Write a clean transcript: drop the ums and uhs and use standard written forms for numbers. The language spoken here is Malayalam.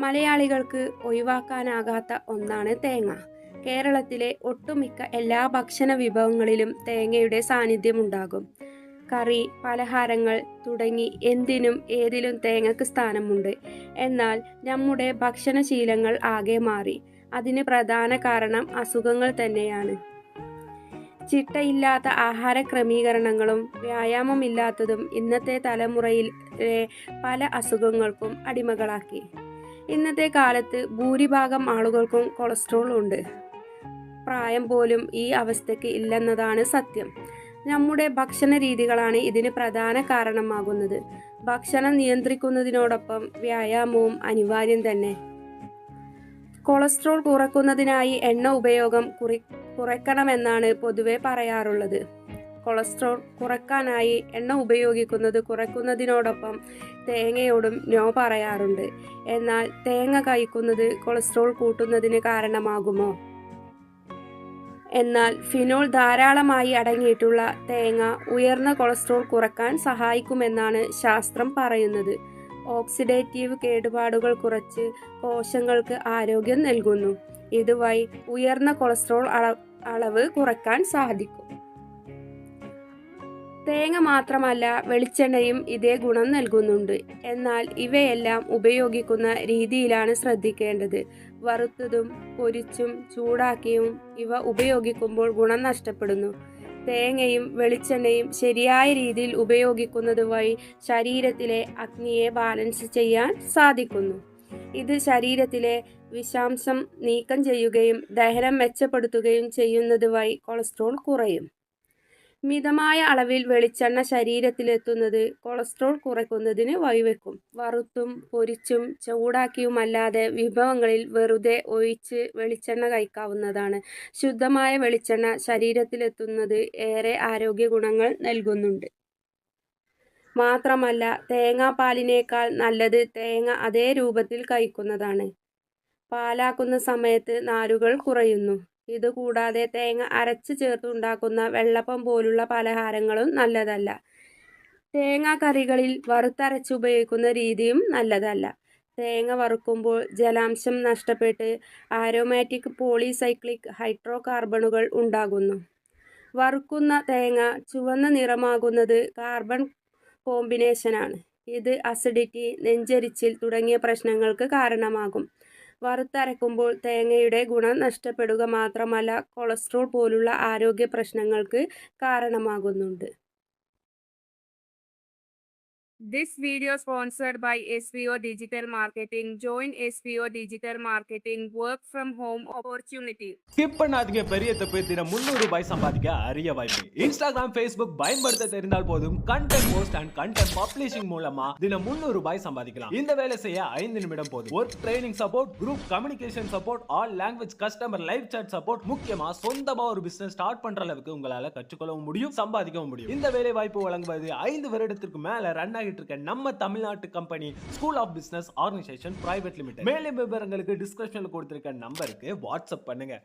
മലയാളികൾക്ക് ഒഴിവാക്കാനാകാത്ത ഒന്നാണ് തേങ്ങ. കേരളത്തിലെ ഒട്ടുമിക്ക എല്ലാ ഭക്ഷണ വിഭവങ്ങളിലും തേങ്ങയുടെ സാന്നിധ്യമുണ്ടാകും. കറി, പലഹാരങ്ങൾ തുടങ്ങി എന്തിനും ഏതിലും തേങ്ങയ്ക്ക് സ്ഥാനമുണ്ട്. എന്നാൽ നമ്മുടെ ഭക്ഷണശീലങ്ങൾ ആകെ മാറി. അതിന് പ്രധാന കാരണം അസുഖങ്ങൾ തന്നെയാണ്. ചിട്ടയില്ലാത്ത ആഹാര ക്രമീകരണങ്ങളും വ്യായാമമില്ലാത്തതും ഇന്നത്തെ തലമുറയിലെ പല അസുഖങ്ങൾക്കും അടിമകളാക്കി. ഇന്നത്തെ കാലത്ത് ഭൂരിഭാഗം ആളുകൾക്കും കൊളസ്ട്രോൾ ഉണ്ട്. പ്രായം പോലും ഈ അവസ്ഥയ്ക്ക് ഇല്ലെന്നതാണ് സത്യം. നമ്മുടെ ഭക്ഷണ രീതികളാണ് ഇതിന് പ്രധാന കാരണമാകുന്നത്. ഭക്ഷണം നിയന്ത്രിക്കുന്നതിനോടൊപ്പം വ്യായാമവും അനിവാര്യം തന്നെ. കൊളസ്ട്രോൾ കുറയ്ക്കുന്നതിനായി എണ്ണ ഉപയോഗം കുറയ്ക്കണമെന്നാണ് പൊതുവെ പറയാറുള്ളത്. കൊളസ്ട്രോൾ കുറയ്ക്കാനായി എണ്ണ ഉപയോഗിക്കുന്നത് കുറയ്ക്കുന്നതിനോടൊപ്പം തേങ്ങയോടും നോ പറയാറുണ്ട്. എന്നാൽ തേങ്ങ കഴിക്കുന്നത് കൊളസ്ട്രോൾ കൂട്ടുന്നതിന് കാരണമാകുമോ? എന്നാൽ ഫിനോൾ ധാരാളമായി അടങ്ങിയിട്ടുള്ള തേങ്ങ ഉയർന്ന കൊളസ്ട്രോൾ കുറയ്ക്കാൻ സഹായിക്കുമെന്നാണ് ശാസ്ത്രം പറയുന്നത്. ഓക്സിഡേറ്റീവ് കേടുപാടുകൾ കുറച്ച് കോശങ്ങൾക്ക് ആരോഗ്യം നൽകുന്നു. ഇതുവഴി ഉയർന്ന കൊളസ്ട്രോൾ അളവ് കുറയ്ക്കാൻ സാധിക്കും. തേങ്ങ മാത്രമല്ല, വെളിച്ചെണ്ണയും ഇതേ ഗുണം നൽകുന്നുണ്ട്. എന്നാൽ ഇവയെല്ലാം ഉപയോഗിക്കുന്ന രീതിയിലാണ് ശ്രദ്ധിക്കേണ്ടത്. വറുത്തതും പൊരിച്ചും ചൂടാക്കിയും ഇവ ഉപയോഗിക്കുമ്പോൾ ഗുണം നഷ്ടപ്പെടുന്നു. തേങ്ങയും വെളിച്ചെണ്ണയും ശരിയായ രീതിയിൽ ഉപയോഗിക്കുന്നത് വഴി ശരീരത്തിലെ അഗ്നിയെ ബാലൻസ് ചെയ്യാൻ സാധിക്കുന്നു. ഇത് ശരീരത്തിലെ വിഷാംശം നീക്കം ചെയ്യുകയും ദഹനം മെച്ചപ്പെടുത്തുകയും ചെയ്യുന്നത് വഴി കൊളസ്ട്രോൾ കുറയും. മിതമായ അളവിൽ വെളിച്ചെണ്ണ ശരീരത്തിലെത്തുന്നത് കൊളസ്ട്രോൾ കുറയ്ക്കുന്നതിന് വഴിവെക്കും. വറുത്തും പൊരിച്ചും ചൂടാക്കിയുമല്ലാതെ വിഭവങ്ങളിൽ വെറുതെ ഒഴിച്ച് വെളിച്ചെണ്ണ കഴിക്കാവുന്നതാണ്. ശുദ്ധമായ വെളിച്ചെണ്ണ ശരീരത്തിലെത്തുന്നത് ഏറെ ആരോഗ്യ ഗുണങ്ങൾ നൽകുന്നുണ്ട്. മാത്രമല്ല, തേങ്ങാപ്പാലിനേക്കാൾ നല്ലത് തേങ്ങ അതേ രൂപത്തിൽ കഴിക്കുന്നതാണ്. പാലാക്കുന്ന സമയത്ത് നാരുകൾ കുറയുന്നു. ഇതുകൂടാതെ തേങ്ങ അരച്ച് ചേർത്തുണ്ടാക്കുന്ന വെള്ളപ്പം പോലുള്ള പലഹാരങ്ങളും നല്ലതല്ല. തേങ്ങാക്കറികളിൽ വറുത്തരച്ചുപയോഗിക്കുന്ന രീതിയും നല്ലതല്ല. തേങ്ങ വറുക്കുമ്പോൾ ജലാംശം നഷ്ടപ്പെട്ട് ആരോമാറ്റിക് പോളിസൈക്ലിക് ഹൈഡ്രോ കാർബണുകൾ ഉണ്ടാകുന്നു. വറുക്കുന്ന തേങ്ങ ചുവന്ന നിറമാകുന്നത് കാർബൺ കോമ്പിനേഷനാണ്. ഇത് അസിഡിറ്റി, നെഞ്ചരിച്ചിൽ തുടങ്ങിയ പ്രശ്നങ്ങൾക്ക് കാരണമാകും. വറുത്തരക്കുമ്പോൾ തേങ്ങയുടെ ഗുണം നഷ്ടപ്പെടുക മാത്രമല്ല, കൊളസ്ട്രോൾ പോലുള്ള ആരോഗ്യ പ്രശ്നങ്ങൾക്ക് കാരണമാകുന്നുണ്ട്. This video sponsored by SVO Digital Marketing. Join SVO Digital Marketing work from home opportunity. Skip பண்ணாதீங்க பெரிய தப்பு. தினம் 300 ரூபாய் சம்பாதிக்க அரிய வாய்ப்பு. இன்ஸ்டாகிராம், ஃபேஸ்புக் பயன்படுத்த தெரிந்தால் போதும் content post and content publishing மூலமா தினம் 300 ரூபாய் சம்பாதிக்கலாம். இந்த வேலை செய்ய 5 நிமிடம் போதும். Work training support, group communication support, all language customer live chat support. முக்கியமா சொந்தமா ஒரு பிசினஸ் ஸ்டார்ட் பண்ற அளவுக்கு உங்களால கற்றுக்கொள்ளவும் முடியும், சம்பாதிக்கவும் முடியும். இந்த வேலை வாய்ப்பு வழங்குவது 5 வருடத்திற்கு மேல ரன் நம்ம தமிழ்நாட்டு company school of business organisation private limited. மேலும் விவரங்களுக்கு டிஸ்கிரிப்ஷன்ல கொடுத்திருக்க நம்பருக்கு வாட்ஸ்அப் பண்ணுங்க.